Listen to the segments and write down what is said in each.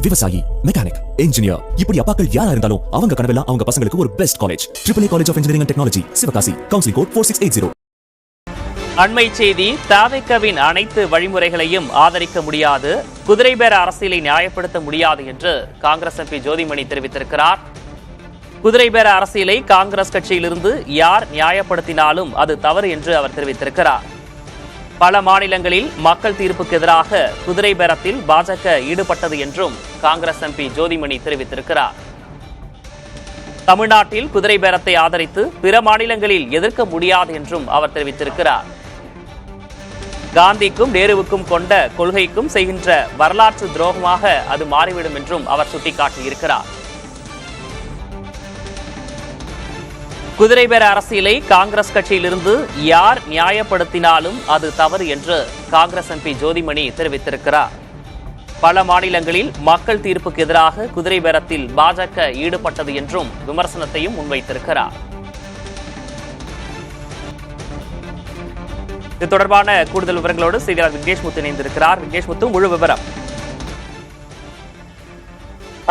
விவசாயி, mechanic, engineer, இப்படி அப்பாக்கள் யாரா இருந்தாலும் அவங்க கனவெல்லாம் அவங்க பசங்களுக்கு ஒரு best college. AAA college of engineering and technology, Sivakasi. Counselling code 4680. அண்மை செய்தி. தவிகவின் அனைத்து வழிமுறைகளையும் ஆதரிக்க முடியாது, குதிரை பேர அரசியலை நியாயப்படுத்த முடியாது என்று காங்கிரஸ் எம்பி ஜோதிமணி தெரிவித்திருக்கிறார். குதிரை பேர அரசியலை காங்கிரஸ் கட்சியிலிருந்து யார் நியாயப்படுத்தினாலும் அது தவறு என்று அவர் தெரிவித்திருக்கிறார். பல மாநிலங்களில் மக்கள் தீர்ப்புக்கு எதிராக குதிரை பேரத்தில் பாஜக ஈடுபட்டது என்றும் காங்கிரஸ் எம்பி ஜோதிமணி தெரிவித்திருக்கிறார். தமிழ்நாட்டில் குதிரை பேரத்தை ஆதரித்து பிற மாநிலங்களில் எதிர்க்க முடியாது என்றும் அவர் தெரிவித்திருக்கிறார். காந்திக்கும் நேருவுக்கும் கொண்ட கொள்கைக்கும் செய்கின்ற வரலாற்று துரோகமாக அது மாறிவிடும் என்றும் அவர் சுட்டிக்காட்டியிருக்கிறார். குதிரை பேர அரசியலை காங்கிரஸ் கட்சியிலிருந்து யார் நியாயப்படுத்தினாலும் அது தவறு என்று காங்கிரஸ் எம்பி ஜோதிமணி தெரிவித்திருக்கிறார். பல மாநிலங்களில் மக்கள் தீர்ப்புக்கு எதிராக குதிரை பேரத்தில் பாஜக ஈடுபட்டது என்றும் விமர்சனத்தையும் முன்வைத்திருக்கிறார். இது தொடர்பான கூடுதல் விவரங்களோடு செய்தியாளர் விக்னேஷ் முத்து இணைந்திருக்கிறார். விக்னேஷ் முத்து, முழு விவரம்.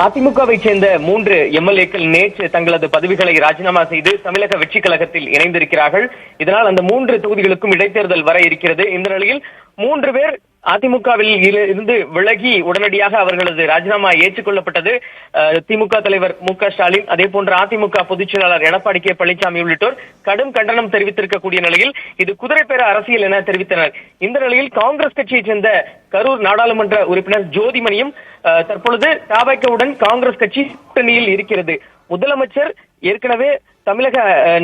அதிமுகவை சேர்ந்த 3 எம்எல்ஏக்கள் நேற்று தங்களது பதவிகளை ராஜினாமா செய்து தமிழக வெற்றி கழகத்தில் இணைந்திருக்கிறார்கள். இதனால் அந்த 3 தொகுதிகளுக்கும் இடைத்தேர்தல் வர இருக்கிறது. இந்த நிலையில் 3 பேர் அதிமுகவில் இருந்து விலகி உடனடியாக அவர்களது ராஜினாமா ஏற்றுக்கொள்ளப்பட்டது. திமுக தலைவர் மு.க. ஸ்டாலின், அதே போன்ற அதிமுக பொதுச் செயலாளர் எடப்பாடி கே. பழனிசாமி உள்ளிட்டோர் கடும் கண்டனம் தெரிவித்திருக்கக்கூடிய நிலையில் இது குதிரை பேர அரசியல் என தெரிவித்தனர். இந்த நிலையில் காங்கிரஸ் கட்சியைச் சேர்ந்த கரூர் நாடாளுமன்ற உறுப்பினர் ஜோதிமணியும் தற்பொழுது தவிகவுடன் காங்கிரஸ் கட்சி கூட்டணியில் இருக்கிறது. முதலமைச்சர் ஏற்கனவே தமிழக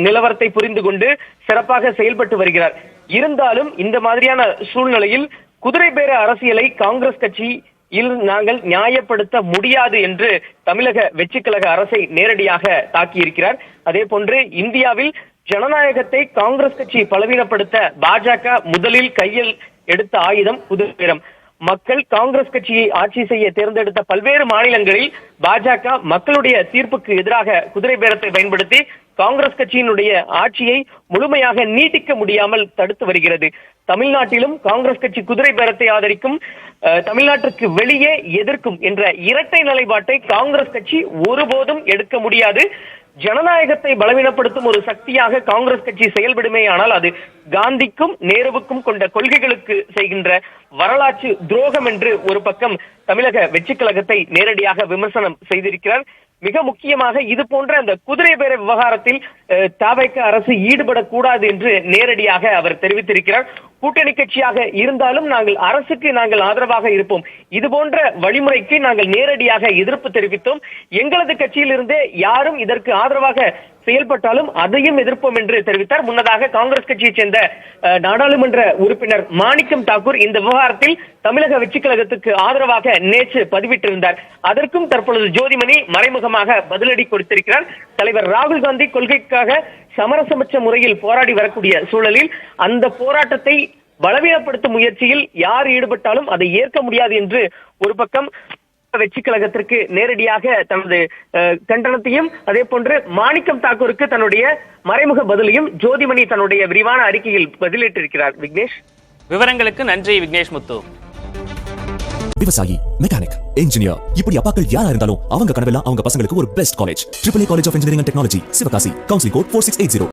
நிலவரத்தை புரிந்து கொண்டு சிறப்பாக செயல்பட்டு வருகிறார். இருந்தாலும் இந்த மாதிரியான சூழ்நிலையில் குதிரை பேர அரசியலை காங்கிரஸ் கட்சியில் நாங்கள் நியாயப்படுத்த முடியாது என்று தமிழக வெற்றி கழக அரசை நேரடியாக தாக்கியிருக்கிறார். அதே போன்று இந்தியாவில் ஜனநாயகத்தை காங்கிரஸ் கட்சி பலவீனப்படுத்த பாஜக முதலில் கையில் எடுத்த ஆயுதம் குதிரை பேரம். மக்கள் காங்கிரஸ் கட்சியை ஆட்சி செய்ய தேர்ந்தெடுத்த பல்வேறு மாநிலங்களில் பாஜக மக்களுடைய தீர்ப்புக்கு எதிராக குதிரை பேரத்தை பயன்படுத்தி காங்கிரஸ் கட்சியினுடைய ஆட்சியை முழுமையாக நீட்டிக்க முடியாமல் தடுத்து வருகிறது. தமிழ்நாட்டிலும் காங்கிரஸ் கட்சி குதிரை பேரத்தை ஆதரிக்கும், தமிழ்நாட்டிற்கு வெளியே எதிர்க்கும் என்ற இரட்டை நிலைப்பாட்டை காங்கிரஸ் கட்சி ஒருபோதும் எடுக்க முடியாது. ஜனநாயகத்தை பலவீனப்படுத்தும் ஒரு சக்தியாக காங்கிரஸ் கட்சி செயல்படுமே ஆனால் அது காந்திக்கும் நேருவுக்கும் கொண்ட கொள்கைகளுக்கு செய்கின்ற வரலாற்று துரோகம் என்று ஒரு பக்கம் தமிழக வெற்றி கழகத்தை நேரடியாக விமர்சனம் செய்திருக்கிறார். மிக முக்கியமாக இது போன்ற அந்த குதிரை பேர விவகாரத்தில் தவிக அரசு ஈடுபடக்கூடாது என்று நேரடியாக அவர் தெரிவித்திருக்கிறார். கூட்டணி கட்சியாக இருந்தாலும் அரசுக்கு நாங்கள் ஆதரவாக இருப்போம். இது போன்ற வழிமுறைக்கு நாங்கள் நேரடியாக எதிர்ப்பு தெரிவித்தோம். எங்களது கட்சியிலிருந்தே யாரும் இதற்கு ஆதரவாக செயல்பட்டாலும் அதையும் எதிர்ப்போம் என்று தெரிவித்தார். முன்னதாக காங்கிரஸ் கட்சியைச் சேர்ந்த நாடாளுமன்ற உறுப்பினர் மாணிக்கம் தாக்கூர் இந்த விவகாரத்தில் தமிழக வெற்றி கழகத்துக்கு ஆதரவாக நேற்று பதிவிட்டிருந்தார். அதற்கும் தற்பொழுது ஜோதிமணி மறைமுகமாக பதிலடி கொடுத்திருக்கிறார். தலைவர் ராகுல் காந்தி கொள்கைக்காக சமரசமற்ற முறையில் போராடி வரக்கூடிய சூழலில் அந்த போராட்டத்தை பலவீனப்படுத்தும் முயற்சியில் யார் ஈடுபட்டாலும் அதை ஏற்க முடியாது என்று ஒரு பக்கம் வெற்றி கழகத்திற்கு நேரடியாக தனது கண்டனத்தையும், அதே போன்று மாணிக்கம் தாக்கூருக்கு தன்னுடைய மறைமுக பதிலையும் ஜோதிமணி தன்னுடைய விரிவான அறிக்கையில் பதிலிட்டிருக்கிறார். விக்னேஷ், விவரங்களுக்கு நன்றி விக்னேஷ் முத்து. விவசாயி, மெக்கானிக், இன்ஜினியர், இப்படி அப்பாக்கள் யாரா இருந்தாலும் அவங்க கனவெல்லாம் அவங்க பசங்களுக்கு ஒரு best college. AAA college of engineering and technology, Sivakasi. Counselling code 4680.